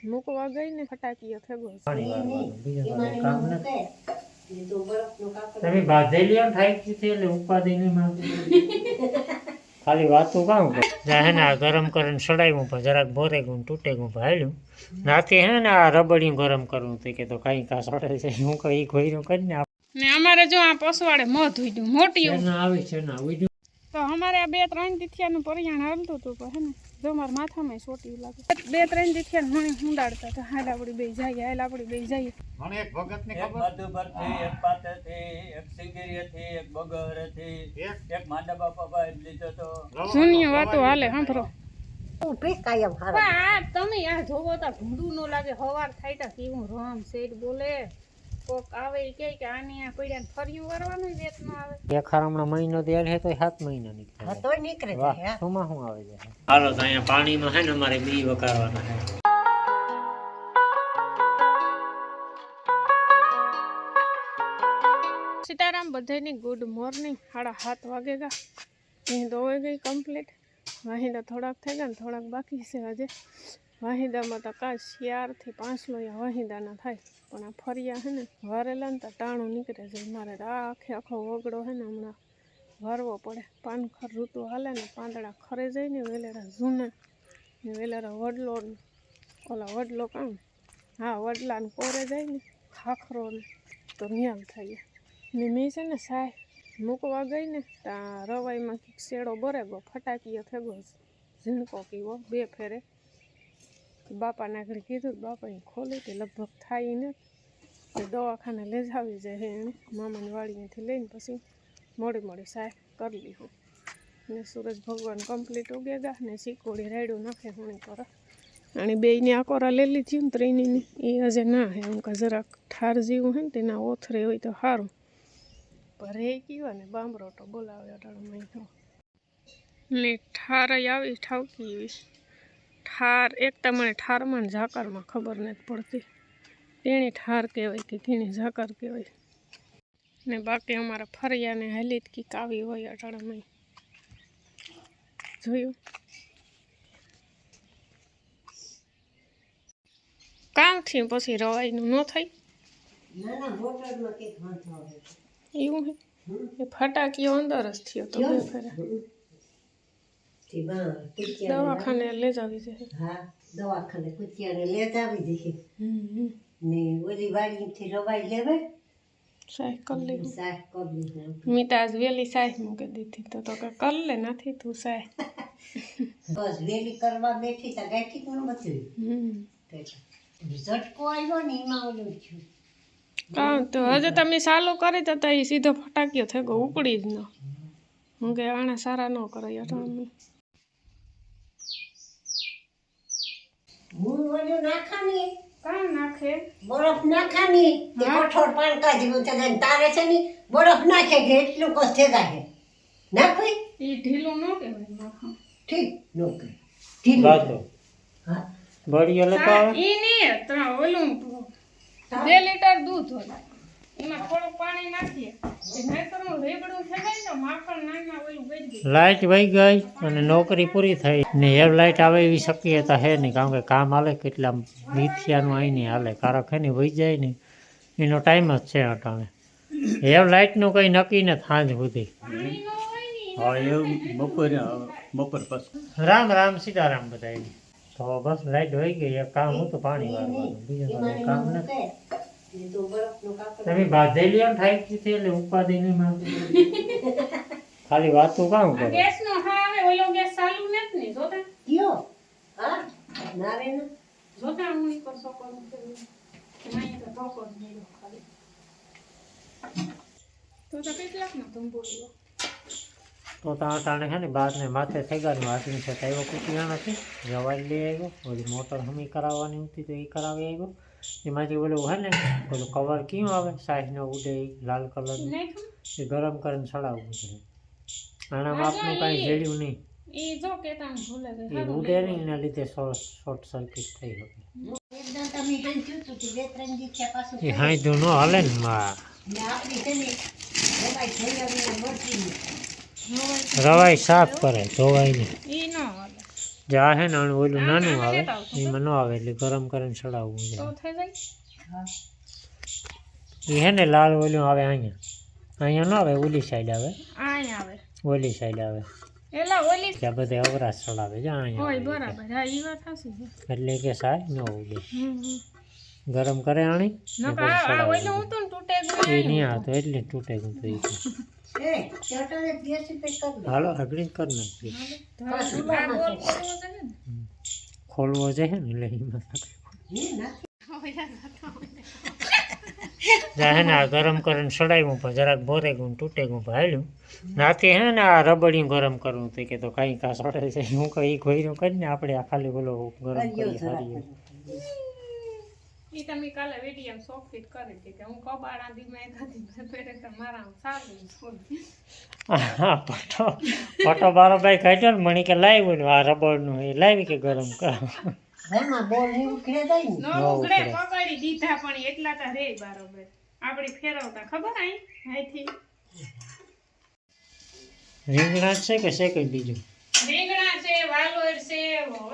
મૂકવા ગઈ ને ફટાકીઓ થેગો તમે બાંધેલી થાય છે એટલે ઉપાધિ નહીં માંગે ખાલી વાતો કામ કરે હે ને ગરમ કરીને સડાવ્યું પણ જરાક ભોરે ગયું તૂટે ગયું હાલ્યું નાથી હે ને આ રબડિયું ગરમ કરવું તો કે તો કઈ કા સડે છે હું કઈ ખોઈનું કરીને ને અમારે જો આ પસવાડે મોં ધોઈડું મોટી આવી છે ને ઉડ્યું તો અમારે આ 2-3 દીથિયાનું પરિયાણ હાલતું હતું પણ હે ને જો મારા માથામાં સોટી લાગે 2-3 દીથિયા મણી હુંડાડતા તો હાલ આપડી બે જાય મને એક ભગત ની ખબર મધુબર થી એક પાતે થી એક સિંગીરી થી એક બગર થી એક માંડા બાપા ભાઈ લીધો તો જૂની વાતો હાલે સાંભળો કાયમ આ તમે આ જોવો તો ભૂંડું નો લાગે હવાર થાય તો કેવું રામ શેઠ બોલે કોક આવે કે આની આ પૈડા ફર્યું કરવાનું વેત ન આવે દેખાર હમણાં મહિનો દેર હે તો 7 મહિના નીકળે તો નીકળે વાહ સુમાં શું આવે છે હાલો તો અહીંયા પાણીમાં હે ને અમારે બી વકારવાના છે સીતારામ બધાની ગુડ મોર્નિંગ 7:30 વાગે ગા અહીં દોવાઈ ગઈ કમ્પ્લીટ વાહિંદા થોડાક થઈ ગયા ને થોડાક બાકી છે હજે વાહિંદામાં તો કાંઈ 4 થી 5 લોયા વાહિંદાના થાય પણ આ ફરિયા હે ને વારેલા ને તો ટાણું નીકળે છે મારે આ આખો વગડો હે ને હમણાં વારવો પડે પાનખર ઋતુ હાલે ને પાંદડા ખરે જાય ને વેલેરા જૂના ને વેલેરા વડલો ઓલા વડલો કામ હા વડલાને કોરે જાય ને ખાખરો ને તો ન્યાલ થાય ને મેં છે ને સાય મૂકવા ગઈ ને ત્યાં રવાઈમાં કંઈક શેડો બરે ગયો ફટાકીઓ થેગો ઝીણકો કીવો 2 ફેરે બાપાને આગળ કીધું બાપાએ ખોલી તે લગભગ થાય ને તે દવાખાને લઈ જાવી જાય એને મામાની વાડીએથી લઈને પછી મોડી સાય કરી લીધું ને સૂરજ ભગવાન કમ્પ્લીટ ઉગે ગયા ને શીકોડી રાયડું નાખે ઘણી પર અને બેયની આકોરા લઈ લીધી ને ત્રણની એ હજે ના હે એમ કે જરાક ઠાર જેવું હે ને તેના ઓથરે હોય તો સારું પર એ કીવા ને બામરો તો બોલાવે અટાણું તો ને ઠાર આવી ઠાવકી એવી ઠાર એક તમને ઠારમાં ને ઝાકરમાં ખબર નથી પડતી તેણી ઠાર કહેવાય કે તેણી ઝાકર કહેવાય ને બાકી અમારા ફરિયાને હાલી જ કંઈક આવી હોય અટાણામાં જોયું કામ થયું પછી રવાઈનું ન થાય એવું હે એ ફટાકીઓ અંદર જ થયો તો 2 ફેરા દવાખાને લઈ જાવી છે હા દવાખાને કુતિયાને લઈ જાવી દે ને ઓલી વાડીથી રવાઈ લેવે સાયકલ લઈ સાયકલ મીતા આજ વેલી સાય મૂકી દીધી તો કે કર લે નથી તું સાય બસ વેલી કરવા બેઠી તા ગાઠી કોણ બચ્યું ઝટકો આવ્યો ને એમાં ઓલું થયું કાં તો હજુ તમે ચાલુ કરી તો એ સીધો ફટાકીઓ થયો ઉપડી જ ન હું કે આને સારા ન કરે અટાણું હું ઓલું નાખાની કાં નાખે બરફ નાખાની તે કઠોળ પાન કાઢી તો તારે છે ને બરફ નાખે કે એટલું કસ થેગા છે નાખવી એ ઢીલું ન કહેવાય નાખા ઠીક નો કે ઢીલું બાતો હા બળીઓ લેતો આવે ઈ નહીં ઓલું 2 લીટર દૂધ હોય એમાં થોડું પાણી નાખીએ નહીતરનું રેબડું થઈ જાય તો માખણ નાખના ઓલું ગઈ લાઇટ વહી ગઈ અને નોકરી પૂરી થઈ ને એવ લાઇટ આવે એવી શક્યતા હે નહીં કારણ કે કામ હાલે કેટલા દીથિયાનું અહીં નહીં હાલે કારક હે ને વહી જાય ને એનો ટાઈમ જ છે અટાણે એવ લાઇટનું કંઈ નક્કી ને સાંજ સુધી હા એવું બપોર પછી રામ રામ સીતારામ બધા તો બસ લાઇટ વહી ગઈ એક કામ હતું પાણી વાળવાનું બીજું કામ નથી તમે બાંધેલી થાય છે એટલે ઉપાધિ નહીં માંગે ખાલી વાતો કામ કરે ગેસ નો હા આવે ઓલો ગેસ ચાલુ નથી ને જોતા કયો હા ના રે ના જોતા હું ઈ કરસો કરું નહીં તો ધોકો જ નહીં ખાલી તો કેટલાક ના તું બોલ્યો તો તાણે છે ને બાદ ને માથે થઈ ગયા વાસણી છે આવ્યો કુટિયા નથી જવાઈ લઈ આવ્યો ઓલી મોટર હમી કરાવવાની હતી તો એ કરાવી આવ્યો એમાંથી ઓલું હે ને ઓલું કવર ક્યું આવે સાઈઝનો ઉડે લાલ કલરનું એ ગરમ કરીને ચડાવવું છે આના માપનું કાંઈ જેડ્યું નહીં એ જો કેતા ભૂલે ગઈ એ ઉડે નહીં એના લીધે શોર્ટ સર્કિટ થઈ શકે એકદમ તમે જોયું તો 2-3 દિવસ પાછું એ હાઈધું ન હાલે ને માં ને આપણી છે ને રવાઈ થઈ આવી મળતી રવાઈ સાફ કરે ધોવાય નહીં ઈ ન હાલે જા હે ને ઓલું નાનું આમાં આવે લેતા આવજો. એમાં ન આવે એટલે ગરમ કરીને ચડાવવું તો જાય થઈ જાય. એ હે ને લાલ ઓલું આવે અહીંયા ન આવે ઓલી સાઈડ આવે અહીંયા આવે ઓલી સાઈડ આવે એલા ઓલી ત્યાં બધે અવરાશ ચડાવે છે અહીંયા હોય આવે બરાબર. હા ઈ વાત હાચી છે. એટલે કે સાહેબ ન ઉડે હમ. ગરમ કરે આણી ને નકર પછી આ ઓલું ચડાવવું હતું ને તૂટે ગયું એ નહીં નહીં હતું. આવતો એટલે તૂટે ગયું તો એ એ ચટણે દેશી પેક કરી દે. હાલો આગળ કરી નાખીએ તો આ ગોળ કરવો છે ને. ખોલવો છે ને એટલે એમાં હે ને આ ગરમ કરીને સડાવ્યું પણ જરાક ભોરે ગયું તૂટે ગયું પણ હાલ્યું નાથી હે ને આ રબડિયું ગરમ કરવું તો કે તો કાંઈ કાં સડે છે હું કઈ ઘોર્યું કરીને આપણે આ ખાલી બોલો ગરમ કરી સારી ઈ તમે કાલે વિડીયો સોફ્ટ ફિટ કરી હતી કે હું કબાડા દીમાં એકાદી પેરે તો મારા સારું સ્કૂલ. હા ફોટો મારો ભાઈ કાઢ્યો ને મણી કે લાવ્યું ને આ રબડનું એ લાવી કે ગરમ કરો એમાં બોલ ની ઉખડે જાય ને. નો ઉગડે પકડી દીધા પણ એટલા તો રે બરોબર આપડી ફેરવતા ખબર અહીંથી રીંગણા જ છે કે છે કંઈ બીજું રીંગણા છે વાલોર છે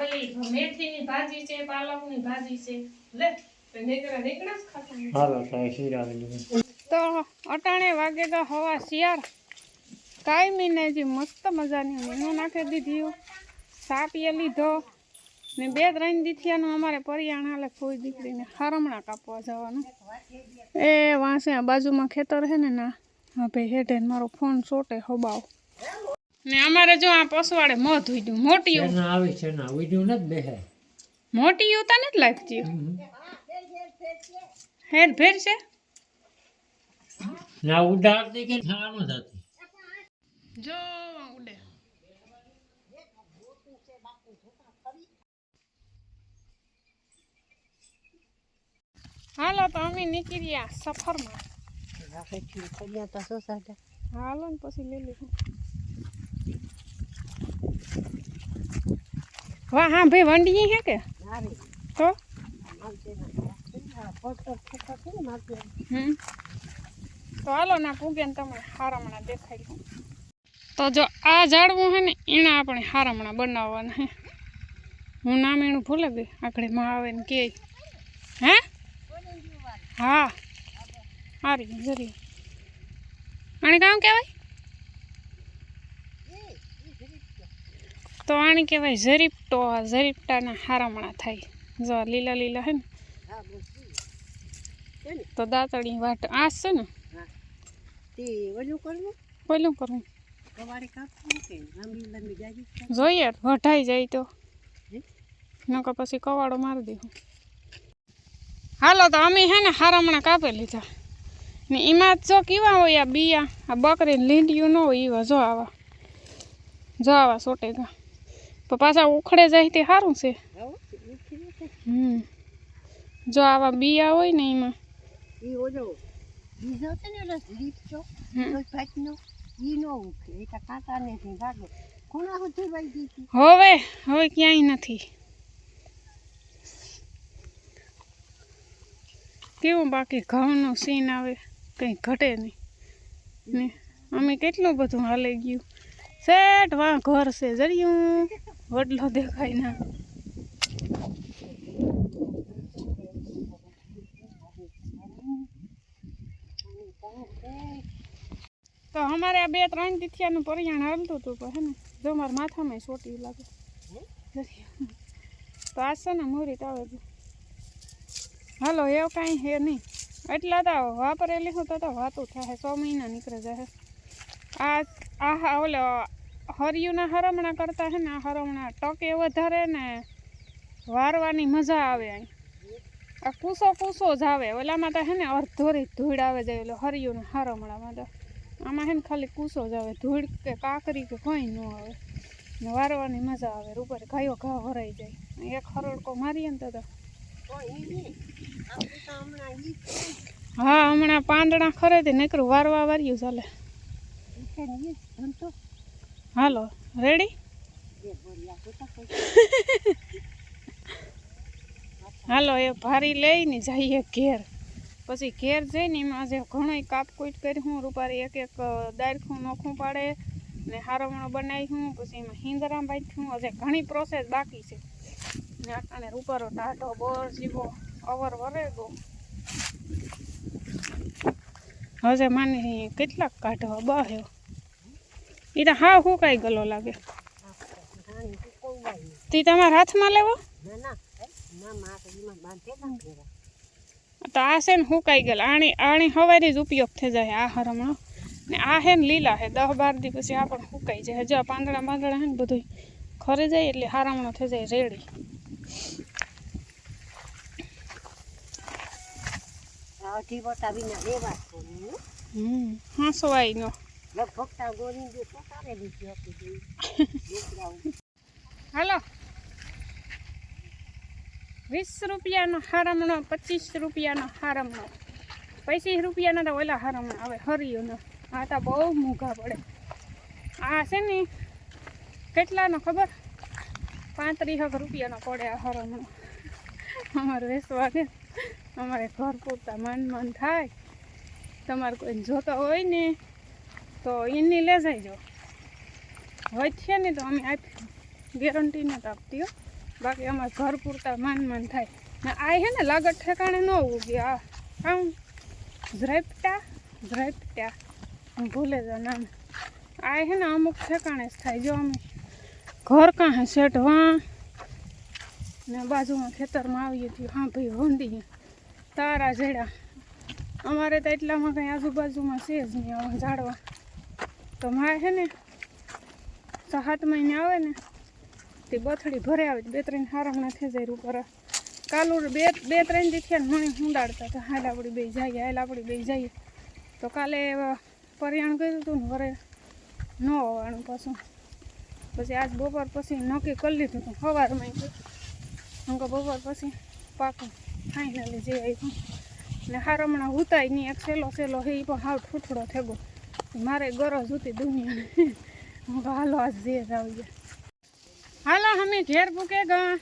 ઓલી મેથીની ભાજી છે પાલકની ભાજી છે લે રીંગણા જ ખાતા નથી. હાલો તો એ શીરાવી લીધું તો અટાણે વાગેગા હવા શિયાર કાયમી ને જે મસ્ત મજાની મીણું નાખી દીધી સા પીએ લીધો ને 2-3 દીથિયાનું અમારે પરિયાણ હાલે કોઈ દીકરીને હારમણા કાપવા જવાનું એ વાંસે આ બાજુમાં ખેતર છે ને ના હા ભાઈ હેઠે મારો ફોન સોટે હબાવ ને અમારે જો આ પસવાડે મોં ધોઈ દઉં મોટી એના આવી છે ના વિડીયો નથી બેહે મોટી ઉતા નથી લાગતી હેર ભેર છે ના ઉડાડતી કે ખાવાનું થતી જો ઉડે હાલો તો અમે નીકળ્યા સફરમાં હાલો ને પછી લઈ લીધું વાહ હા ભાઈ વંડી હે કે તો તો હાલો ના પૂગે ને તમને હારમણા દેખાઈ લઉં તો જો આ ઝાડવું હે ને એના આપણે હારમણા બનાવવાના હે હું નામ એનું ભૂલે ગઈ આખડે માં આવે ને કે હે હા હારી જરી આને કામ કહેવાય તો આને કહેવાય ઝરીપટો આ ઝરીપટાના હારમણા થાય જો લીલા લીલા હે ને તો દાંતડી વાટ આ છે ને પેલું કરવું જોઈએ વઢાઈ જાય તો નકર પછી કવાડો મારી દઉં હાલો તો અમે હે ને હારમણા કાપી લીધા ને એમાં જો કેવા હોય આ બિયા આ બકરીને લીંડિયું ન હોય એવા જો આવા સોટેગા તો પાછા ઉખડે જાય તે સારું છે જો આવા બિયા હોય ને એમાં હવે ક્યાંય નથી કેવું બાકી ઘઉંનું સીન આવે કંઈ ઘટે નહીં ને અમે કેટલું બધું હાલી ગયું સેટ વાં ઘર છે જરિયું વડલો દેખાય ના તો અમારે આ 2-3 તિથિયાનું પરિયાણ હાલતું હતું પણ હે ને જો મારા માથામાં સોટી લાગે તો આ છે ને મુહૂર્ત આવે છે હાલો એવું કાંઈ હે નહીં એટલા તો વાપરેલી હું તો વાતું થાય 6 મહિના નીકળે જાય આ ઓલે હરિયુંના હરમણા કરતા હે ને આ હરમણા ટકે વધારે ને વારવાની મજા આવે અહીં આ કૂસો જ આવે ઓલામાં તો હે ને અડધોરી ધૂળ આવે જાય એટલે હરિયુંના હરમણામાં તો આમાં હે ને ખાલી કૂસો જ આવે ધૂળ કે કાકરી કે કંઈ ન આવે ને વારવાની મજા આવે ઉપર ગાયો ઘા ભરાઈ જાય એક હરડકો મારીએ ને તો હા હમણાં પાંદડા ખરેથી નીકળું વારવા વાર્યું ચાલે હાલો રેડી હાલો એ ભારી લઈને જઈએ ઘેર પછી ઘેર જઈને એમાં જે ઘણો કાપકૂટ કરી હું રૂપારી એક દારખું નોખું પાડે ને હારમણો બનાવ્યું, પછી એમાં હિંદરા બાંધ્યું. હજે ઘણી પ્રોસેસ બાકી છે. ને આટાણે રૂપારો ટાઢો બોર જીવો અવર વરેગો. હજે માની કેટલાક કાઢવા બાહ્યો એ તો હા હુકાઈ ગયેલો લાગે. તે તમારા હાથમાં લેવો તો આ છે ને હુકાઈ ગયેલા. આણી હવારી જ ઉપયોગ થઈ જાય આ હરમણો. ને આ હે ને લીલા હે 10-12 દી પછી આ પણ હુકાઈ જાય. હજુ આ પાંદડા હે ને બધું ખરી જાય એટલે હારમણો થઈ જાય રેડી. હા સવાઈ નો હાલો 20 રૂપિયાનો હારમણો, 25 રૂપિયાનો હારમણો, 25 રૂપિયાના તો ઓલા હારમણો આવે હરિયોનો. આ તો બહુ મોંઘા પડે. આ છે ને કેટલાનો ખબર? 35 રૂપિયાનો પડે આ હારમણો. અમારે વેચવા દે, અમારે ઘર પૂરતા મન થાય. તમારે કોઈ જોતો હોય ને તો એની લે જાયજો. હોય છે ને તો અમે આપી ગેરંટી નથી આપતી હો. બાકી અમારે ઘર પૂરતા મન થાય. ને આ હે ને લાગત ઠેકાણે ન ઉગી. આ આમ ઝ્રેપટા હું ભૂલે જા નામ. આ હે ને અમુક ઠેકાણે જ થાય. જો અમે ઘર કાં હે શેઠવા ને બાજુમાં ખેતરમાં આવીએ છીએ. હા ભાઈ હોંદી તારા જેડા. અમારે તો એટલામાં કંઈ આજુબાજુમાં છે જ નહીં આવા ઝાડવા. તો મારે છે ને 7 મહિને આવે ને તે બથડી ભરે આવે 2-3 હારમણા થઈ જાય ઉપર. કાલું 2-3 દી થયા મણી હુંડાડતા તો હાલ આપણી બે જઈએ. તો કાલે પરિયાણ કર્યું હતું ને વરે ન હોવાનું પાછું. પછી આજ બપોર પછી નક્કી કરી લીધું હતું સવારમાં. હું કહું બપોર પછી પાકું ફાઇનલી જે આવ્યું. ને હારમણા ઉતાય નહીં. એક સેલો હે એ પણ હાવ ઠૂઠડો થેગો. મારે ગરજ હતી દુનિયાને. હું કહું હાલો આજ જે આવી ગયા. હાલો અમે ઘેર પૂકે ગયા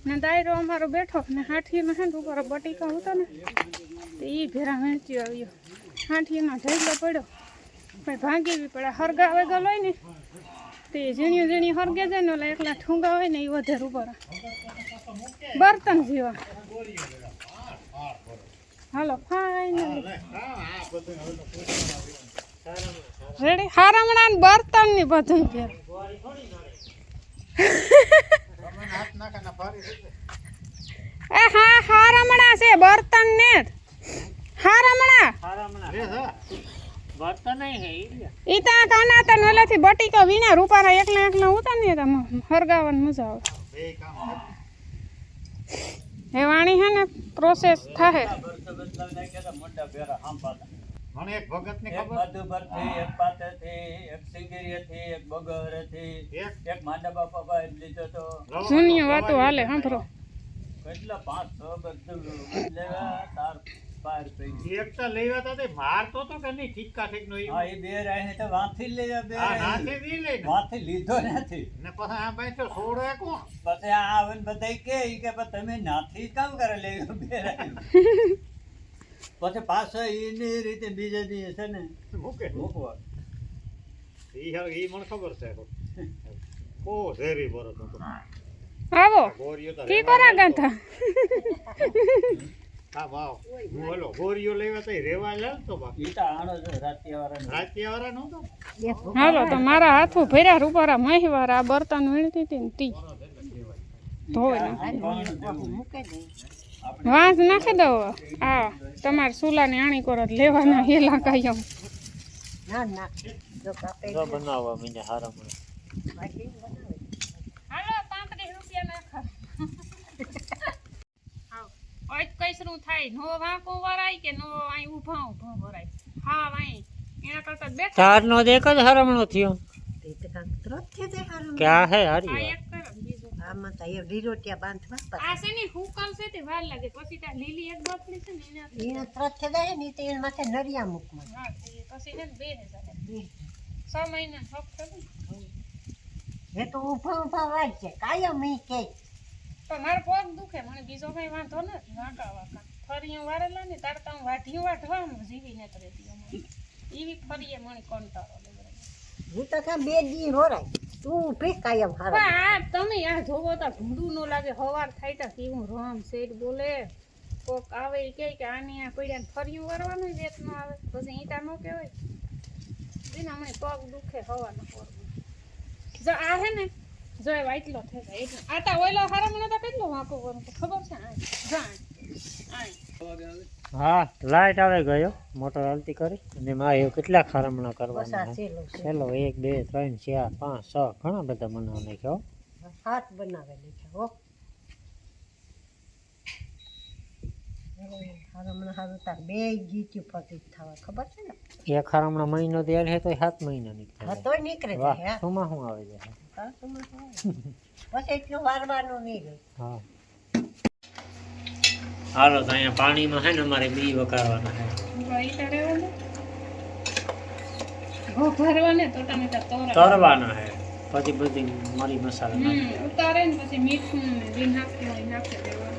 ને દાયરો અમારો બેઠો ને હાથીનો હે ને ઉપર બટીકા હતો ને તો એ ભેરા વેચી આવ્યો. હાથીનો ઢેગલો પડ્યો પણ ભાંગી બી પડે. હરગાવે ગયેલો હોય ને તે ઝીણી હરગે જાય ને ઓલા એકલા ઠૂંગા હોય ને એ વધારે ઉપર બર્તન જેવા. હાલો ફાઇનલી રેડી. હારમણા ને બર્તન ની બધું ફેર. એ હા હારમણા છે બર્તન ને હારમણા બર્તન ઈ તા કાના તન ઓલાથી બટીકા વીણા રૂપારા એકલા ઉતા ને તમ હરગાવન મજા આવે. એ વાણી હે ને પ્રોસેસ થાય. મોટા ભેરા હાંપાતા મને એક ભગત ની એક ખબર માધુપરથી, એક પાતરથી, એક સિંગેરિયાથી, એક બગહરથી, એક માંડા બાપા ભાઈ લીધો તો જૂની વાતો હાલે સાંભળો. કેટલા 500 બધું લેવા તાર પાર પડી. એક તો લેવા તો તે મારતો તો કે નહીં ઠીકા ઠીક નો હા એ બે રહે તો વાંથી જ લેવા બે આ નાથી દી લઈને વાંથી લીધો નથી. ને પછી આ ભાઈ તો છોડે કોણ પછી આ આવે ને બધા કે પણ તમે નાથી જ કામ કરે લેવા બે રહે. પછી પાછો એની રીતે બીજા દી છે ને મૂકે મૂકવા. ઈ મને ખબર છે ઓ ઝેરી બરો તો આવો ગોરીઓ તો કી કરા ગાંઠા. હા વાવ હું બોલો ગોરીઓ લેવા તો રેવા લાવ તો બાકી ઈ તો આણો છે રાતિયાવાળા નો તો હાલો તો મારા હાથું ભર્યા રૂપારા મહીવાર આ બર્તન વીણતી હતી ને તી ધોઈ વાંસ નાખી દો. આ તમારે સુલાને આણી કોરત લેવાના હેલા કાયમ. બનાવવા મીને હારમણા. હાલો 35 રૂપિયા નાખા. ઓય કઈસરું થાય નો વાંકો વરાય કે નો આઈ ઊભા વરાય. હા વાઈ એના કરતા બેઠા 4 નો જ એક જ હારમણો થયો. ક્યાં હે આ હરી એક કરો બીજું. આમાં તો એ લીરોટિયા બાંધવા આ છે ને હુકલ છે તે વાર લાગે. પછી ત્યાં લીલી એક બાટલી છે ને એના એને ત્રત થઈ જાય ને તો એના માથે નરિયા મૂકવા હા પછી છે ને 2000 6 મહિના હક થયું. એ તો ઊભા વાજ છે કાયમ ઈ કે પણ મારો પગ દુખે. મને બીજો કઈ વાંધો નથી. વાંકા ફરીયું વારેલા ને તારતા હું વાઢીયું વાઢવામાં જીવી નથી રહેતી. એવી ફરીએ મને કંટાળો લાગે. હું તો કાં 2 દી હોરાય તું ઊભી કાયમ પણ હારા આ તમે આ જોવો તો ભૂંડું ન લાગે હવાર થાય તા કેવું રામ શેઠ બોલે કોક આવે ઈ કહે કે આની આ પડ્યા ફર્યું વારવાનું વેત ન આવે પછી ઈટા ન કહેવાય એના મને પગ દુખે હવાના પોરમાં જો આ હે ને જો એ વાટલો થઈ જાય એટલે આટા ઓઈલો હારા મને તો કેટલો વાંકો કરું તો ખબર છે આ જાણ હા લાઈટ આવે ગયો મોટર હાલતી કરી અને માં એ કેટલા ખારમણા કરવાના બસ આ છે છેલ્લો છે. ચલો 1 2 3 4 5 6 ઘણા બધા બનાવવા નાખ્યો હાથ બનાવેલી છે હો હમણાં હારું તાર 2 ગીચું ફટી થવા ખબર છે ને એક ખારમણા મહિનો દેલ હે તો 7 મહિના હા નીકળે તોય નીકળે વાહ છે હા સુમાં શું આવે છે હા, તમારે હા. બસ એટલું વારવાનું નહીં રહે હા હાલો તો અહીંયા પાણીમાં છે ને અમારે બી વકારવાના છે ઈટા રહેવાનું હો ભરવાને તો તમે તો તોરા તરવાના છે પછી બધી મરી મસાલા નાખી ઉતારે ને પછી મીઠું ને જે નાખ્યું હોય નાખી દેવાનું